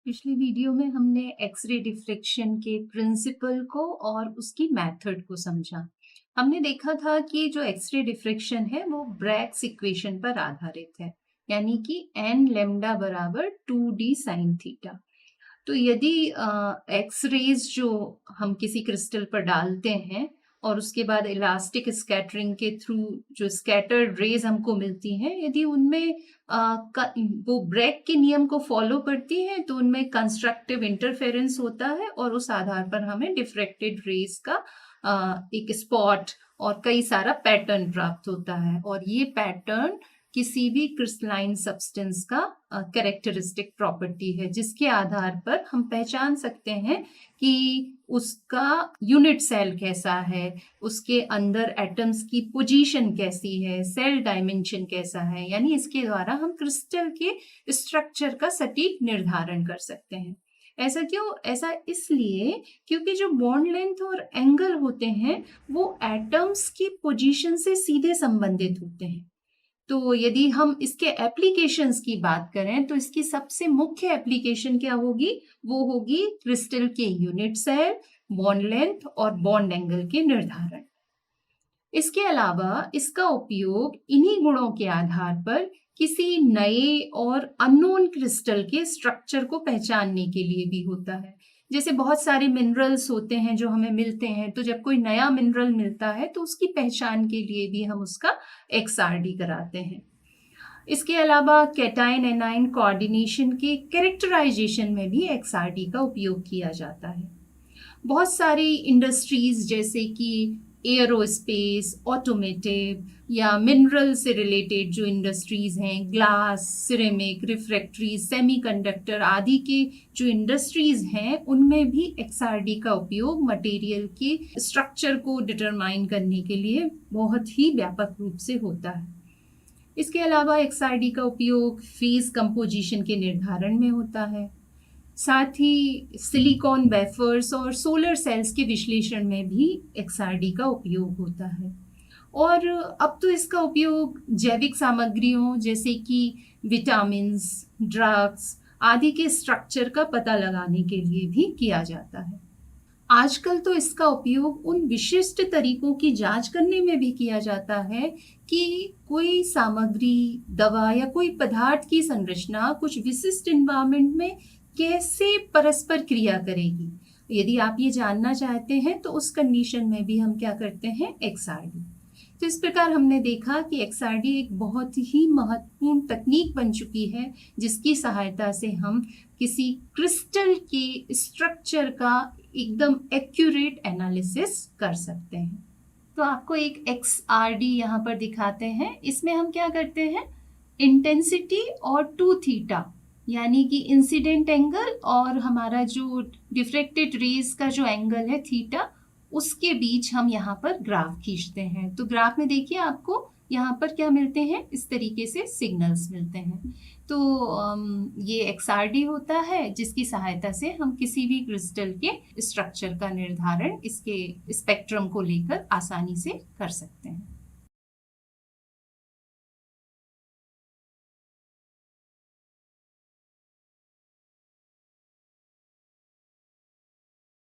पिछली वीडियो में हमने एक्सरे डिफ्रेक्शन के प्रिंसिपल को और उसकी मेथड को समझा। हमने देखा था कि जो एक्सरे डिफ्रेक्शन है वो ब्रैग्स इक्वेशन पर आधारित है, यानी कि n लैम्डा बराबर 2d साइन थीटा। तो यदि एक्स रेज जो हम किसी क्रिस्टल पर डालते हैं और उसके बाद इलास्टिक स्कैटरिंग के थ्रू जो स्कैटर्ड रेज हमको मिलती हैं, यदि उनमें वो ब्रैग के नियम को फॉलो करती हैं तो उनमें कंस्ट्रक्टिव इंटरफेरेंस होता है और उस आधार पर हमें डिफ्रेक्टेड रेज का एक स्पॉट और कई सारा पैटर्न प्राप्त होता है। और ये पैटर्न किसी भी क्रिस्टलाइन सब्सटेंस का कैरेक्टरिस्टिक प्रॉपर्टी है, जिसके आधार पर हम पहचान सकते हैं कि उसका यूनिट सेल कैसा है, उसके अंदर एटम्स की पोजीशन कैसी है, सेल डायमेंशन कैसा है। यानी इसके द्वारा हम क्रिस्टल के स्ट्रक्चर का सटीक निर्धारण कर सकते हैं। ऐसा क्यों? ऐसा इसलिए क्योंकि जो बॉन्ड लेंथ और एंगल होते हैं वो एटम्स की पोजीशन से सीधे संबंधित होते हैं। तो यदि हम इसके एप्लीकेशंस की बात करें तो इसकी सबसे मुख्य एप्लीकेशन क्या होगी? वो होगी क्रिस्टल के यूनिट सेल, बॉन्ड लेंथ और बॉन्ड एंगल के निर्धारण। इसके अलावा इसका उपयोग इन्हीं गुणों के आधार पर किसी नए और अननोन क्रिस्टल के स्ट्रक्चर को पहचानने के लिए भी होता है। जैसे बहुत सारे मिनरल्स होते हैं जो हमें मिलते हैं, तो जब कोई नया मिनरल मिलता है तो उसकी पहचान के लिए भी हम उसका XRD कराते हैं। इसके अलावा कैटायन एनायन कोऑर्डिनेशन के कैरेक्टराइजेशन में भी XRD का उपयोग किया जाता है। बहुत सारी इंडस्ट्रीज जैसे कि एयरोस्पेस, ऑटोमेटिव या मिनरल से रिलेटेड जो इंडस्ट्रीज हैं, ग्लास, सिरेमिक, रिफ्रैक्टरी, सेमीकंडक्टर आदि के जो इंडस्ट्रीज हैं, उनमें भी XRD का उपयोग मटेरियल के स्ट्रक्चर को डिटरमाइन करने के लिए बहुत ही व्यापक रूप से होता है। इसके अलावा XRD का उपयोग फेज कंपोजिशन के निर्धारण में होता है। साथ ही सिलिकॉन वेफर्स और सोलर सेल्स के विश्लेषण में भी XRD का उपयोग होता है। और अब तो इसका उपयोग जैविक सामग्रियों जैसे कि विटामिन्स, ड्रग्स आदि के स्ट्रक्चर का पता लगाने के लिए भी किया जाता है। आजकल तो इसका उपयोग उन विशिष्ट तरीकों की जांच करने में भी किया जाता है कि कोई सामग्री, दवा या कोई पदार्थ की संरचना कुछ विशिष्ट एनवायरनमेंट में कैसे परस्पर क्रिया करेगी। यदि आप ये जानना चाहते हैं तो उस कंडीशन में भी हम क्या करते हैं? XRD। तो इस प्रकार हमने देखा कि XRD एक बहुत ही महत्वपूर्ण तकनीक बन चुकी है, जिसकी सहायता से हम किसी क्रिस्टल के स्ट्रक्चर का एकदम एक्यूरेट एनालिसिस कर सकते हैं। तो आपको एक XRD यहाँ पर दिखाते हैं। इसमें हम क्या करते हैं? इंटेंसिटी और 2 थीटा यानी कि इंसिडेंट एंगल और हमारा जो डिफ्रेक्टेड रेज का जो एंगल है थीटा, उसके बीच हम यहाँ पर ग्राफ खींचते हैं। तो ग्राफ में देखिए आपको यहाँ पर क्या मिलते हैं? इस तरीके से सिग्नल्स मिलते हैं। तो ये XRD होता है, जिसकी सहायता से हम किसी भी क्रिस्टल के स्ट्रक्चर का निर्धारण इसके स्पेक्ट्रम को लेकर आसानी से कर सकते हैं।